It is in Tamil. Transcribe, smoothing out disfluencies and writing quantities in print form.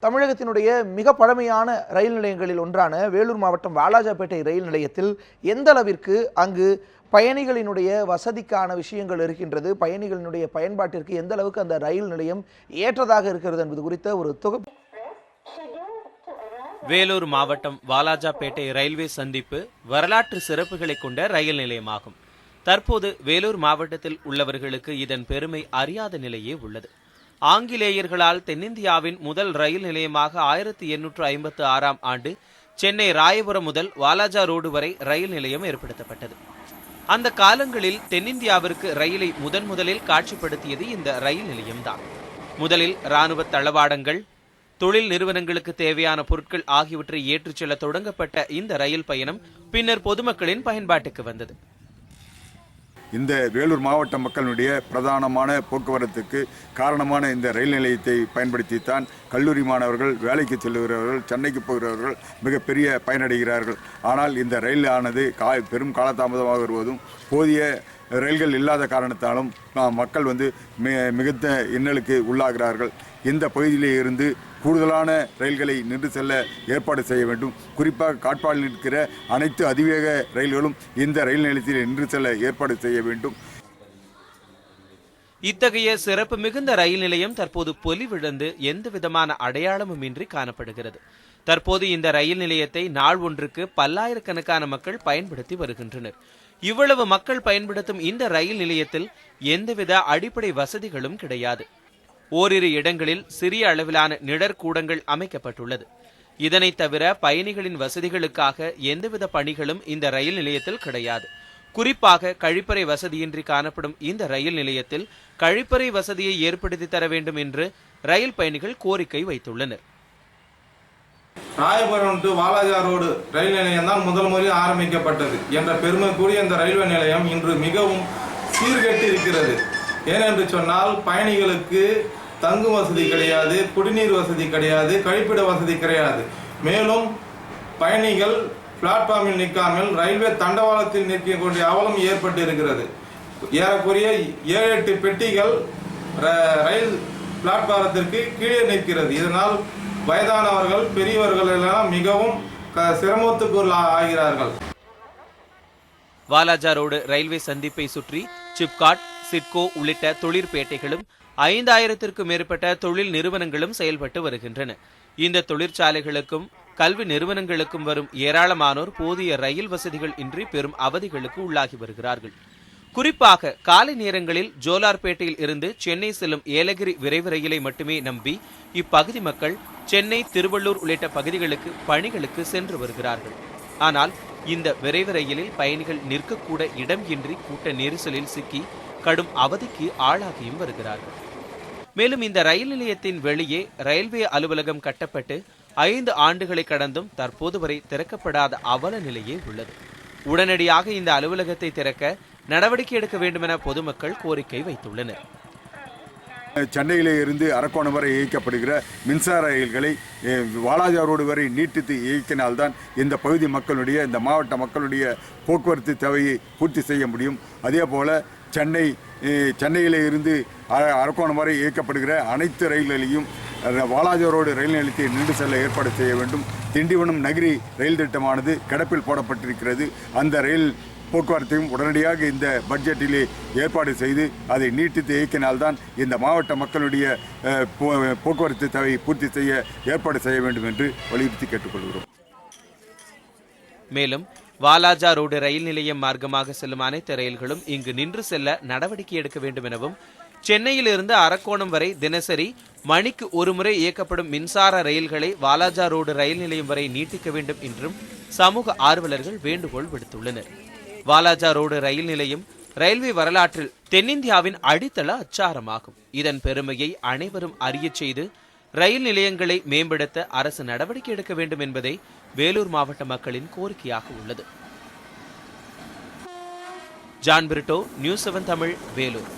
தமிழகத்தினுடைய மிக பழமையான ரயில் நிலையங்களில் ஒன்றான வேலூர் மாவட்டம் வாலாஜாபேட்டை ரயில் நிலையத்தில் எந்த அளவிற்கு அங்கு பயணிகளினுடைய வசதிக்கான விஷயங்கள் இருக்கின்றது, பயணிகளினுடைய பயன்பாட்டிற்கு எந்த அளவுக்கு அந்த ரயில் நிலையம் ஏற்றதாக இருக்கிறது என்பது குறித்த ஒரு தொகுப்பு. வேலூர் மாவட்டம் வாலாஜாபேட்டை ரயில்வே சந்திப்பு வரலாற்று சிறப்புகளை கொண்ட ரயில் நிலையமாகும். தற்போது வேலூர் மாவட்டத்தில் உள்ளவர்களுக்கு இதன் பெருமை அறியாத நிலையே உள்ளது. ஆங்கிலேயர்களால் தென்னிந்தியாவின் முதல் ரயில் நிலையமாக 1856ஆம் ஆண்டு சென்னை ராயபுரம் முதல் வாலாஜா ரோடு வரை ரயில் நிலையம் ஏற்படுத்தப்பட்டது. அந்த காலங்களில் தென்னிந்தியாவிற்கு ரயிலை முதலில் காட்சிப்படுத்தியது இந்த ரயில் நிலையம்தான். முதலில் இராணுவ தளவாடங்கள், தொழில் நிறுவனங்களுக்கு தேவையான பொருட்கள் ஆகியவற்றை ஏற்றிச் செல்ல தொடங்கப்பட்ட இந்த ரயில் பயணம் பின்னர் பொதுமக்களின் பயன்பாட்டுக்கு வந்தது. இந்த வேலூர் மாவட்ட மக்களுடைய பிரதானமான போக்குவரத்துக்கு காரணமான இந்த ரயில் நிலையத்தை பயன்படுத்தித்தான் கல்லூரி மாணவர்கள், வேலைக்கு செல்லுகிறவர்கள், சென்னைக்கு போகிறவர்கள் மிகப்பெரிய பயனடைகிறார்கள். ஆனால் இந்த ரயில் ஆனது பெரும் காலதாமதமாக வருவதும் போதிய ரயில்கள் இல்லாத காரணத்தாலும் மக்கள் மிகுந்த இன்னலுக்கு உள்ளாகிறார்கள். இந்த பகுதியிலே இருந்து கூடுதலான ரயில்களை நின்று செல்ல ஏற்பாடு செய்ய வேண்டும். குறிப்பாக காட்பாடில் இருக்கிற அனைத்து அதிவேக ரயில்களும் இந்த ரயில் நிலையத்தில் நின்று செல்ல ஏற்பாடு செய்ய வேண்டும். இத்தகைய சிறப்பு மிகுந்த ரயில் நிலையம் தற்போது பொலிவிழந்து எந்த விதமான அடையாளமும் இன்றி காணப்படுகிறது. தற்போது இந்த ரயில் நிலையத்தை நாள் ஒன்றுக்கு பல்லாயிரக்கணக்கான மக்கள் பயன்படுத்தி வருகின்றனர். இவ்வளவு மக்கள் பயன்படுத்தும் இந்த ரயில் நிலையத்தில் எந்தவித அடிப்படை வசதிகளும் கிடையாது. ஓரிரு இடங்களில் சிறிய அளவிலான நிழற்கூடங்கள் அமைக்கப்பட்டுள்ளது. இதனை தவிர பயணிகளின் வசதிகளுக்காக எந்தவித பணிகளும் இந்த ரயில் நிலையத்தில் கிடையாது. குறிப்பாக கழிப்பறை வசதியின்றி காணப்படும் இந்த ரயில் நிலையத்தில் கழிப்பறை வசதியை ஏற்படுத்தி தர வேண்டும் என்று ரயில் பயணிகள் கோரிக்கை வைத்துள்ளனர். ராயபுரம் டு வாலாஜா ரோடு ரயில் நிலையம் தான் முதல் முறையில் ஆரம்பிக்கப்பட்டது என்ற பெருமை கூடிய இந்த ரயில்வே நிலையம் இன்று மிகவும் சீர்கெட்டு இருக்கிறது. ஏனென்று சொன்னால் பயணிகளுக்கு தங்கும் வசதி கிடையாது, குடிநீர் வசதி கிடையாது, கழிப்பிட வசதி கிடையாது. மேலும் பயணிகள் பிளாட்ஃபார்மில் நிற்காமல் ரயில்வே தண்டவாளத்தில் நிற்கக்கூடிய அவலம் ஏற்பட்டு இருக்கிறது. ஏறக்குறைய 7-8 பெட்டிகள் ரயில் பிளாட்பாரத்திற்கு கீழே நிற்கிறது. இதனால் வயதானவர்கள், பெரியவர்கள் எல்லாம் மிகவும் சிரமத்துக்கு ஆகிறார்கள். வாலாஜா ரோடு ரயில்வே சந்திப்பை சுற்றி சிப்காட், சிட்கோ உள்ளிட்ட தொழிற்பேட்டைகளும் 5000த்திற்கும் மேற்பட்ட தொழில் நிறுவனங்களும் செயல்பட்டு வருகின்றன. இந்த தொழிற்சாலைகளுக்கும் கல்வி நிறுவனங்களுக்கும் வரும் ஏராளமானோர் போதிய ரயில் வசதிகள் இன்றி பெரும் அவதிகளுக்கு உள்ளாகி வருகிறார்கள். குறிப்பாக காலை நேரங்களில் ஜோலார்பேட்டையில் இருந்து சென்னை செல்லும் ஏலகிரி விரைவு ரயிலை மட்டுமே நம்பி இப்பகுதி மக்கள் சென்னை, திருவள்ளூர் உள்ளிட்ட பகுதிகளுக்கு பணிகளுக்கு சென்று வருகிறார்கள். ஆனால் இந்த விரைவு ரயிலில் பயணிகள் நிற்கக்கூட இடம் இன்றி கூட்ட நெரிசலில் சிக்கி கடும் அவதிக்கு ஆளாகியும் வருகிறார்கள். மேலும் இந்த ரயில் நிலையத்தின் வெளியே ரயில்வே அலுவலகம் கட்டப்பட்டு 5 ஆண்டுகளை கடந்தும் தற்போது வரை திறக்கப்படாத அவல நிலையே உள்ளது. உடனடியாக இந்த அலுவலகத்தை திறக்க நடவடிக்கை எடுக்க வேண்டும் என பொதுமக்கள் கோரிக்கை வைத்துள்ளனர். சென்னையிலே இருந்து அரக்கோணம் வரை இயக்கப்படுகிற மின்சார ரயில்களை வாலாஜா ரோடு வரை நீட்டித்து இயக்கினால்தான் இந்த பகுதி மக்களுடைய, இந்த மாவட்ட மக்களுடைய போக்குவரத்து தேவையை பூர்த்தி செய்ய முடியும். அதே போல சென்னையிலே இருந்து அரக்கோணம் வரை இயக்கப்படுகிற அனைத்து ரயில்களையும் வாலாஜா ரோடு ரயில் நிலையத்தை நின்று செல்ல ஏற்பாடு செய்ய வேண்டும். திண்டிவனம் நகரி ரயில் திட்டமானது கிடப்பில் போடப்பட்டிருக்கிறது. அந்த ரயில் போக்குவரத்தையும் உடனடியாக இந்த பட்ஜெட்டிலே ஏற்பாடு செய்து அதை நீட்டித்து இயக்கினால்தான் இந்த மாவட்ட மக்களுடைய போக்குவரத்து தேவையை பூர்த்தி செய்ய ஏற்பாடு செய்ய வேண்டும் என்று வலியுறுத்தி கேட்டுக்கொள்கிறோம். மேலும் வாலாஜா ரோடு ரயில் நிலையம் மார்க்கமாக செல்லும் அனைத்து ரயில்களும் இங்கு நின்று செல்ல நடவடிக்கை எடுக்க வேண்டும் எனவும், சென்னையிலிருந்து அரக்கோணம் வரை தினசரி மணிக்கு ஒருமுறை இயக்கப்படும் மின்சார ரயில்களை வாலாஜா ரோடு ரயில் நிலையம் வரை நீட்டிக்க வேண்டும் என்றும் சமூக ஆர்வலர்கள் வேண்டுகோள் விடுத்துள்ளனர். வாலாஜா ரோடு ரயில் நிலையம் ரயில்வே வரலாற்றில் தென்னிந்தியாவின் அடித்தள அச்சாரமாகும். இதன் பெருமையை அனைவரும் அறியச் செய்து ரயில் நிலையங்களை மேம்படுத்த அரசு நடவடிக்கை எடுக்க வேண்டும் என்பதே வேலூர் மாவட்ட மக்களின் கோரிக்கையாக உள்ளது. ஜான் பிரிட்டோ, நியூஸ் 7 தமிழ், வேலூர்.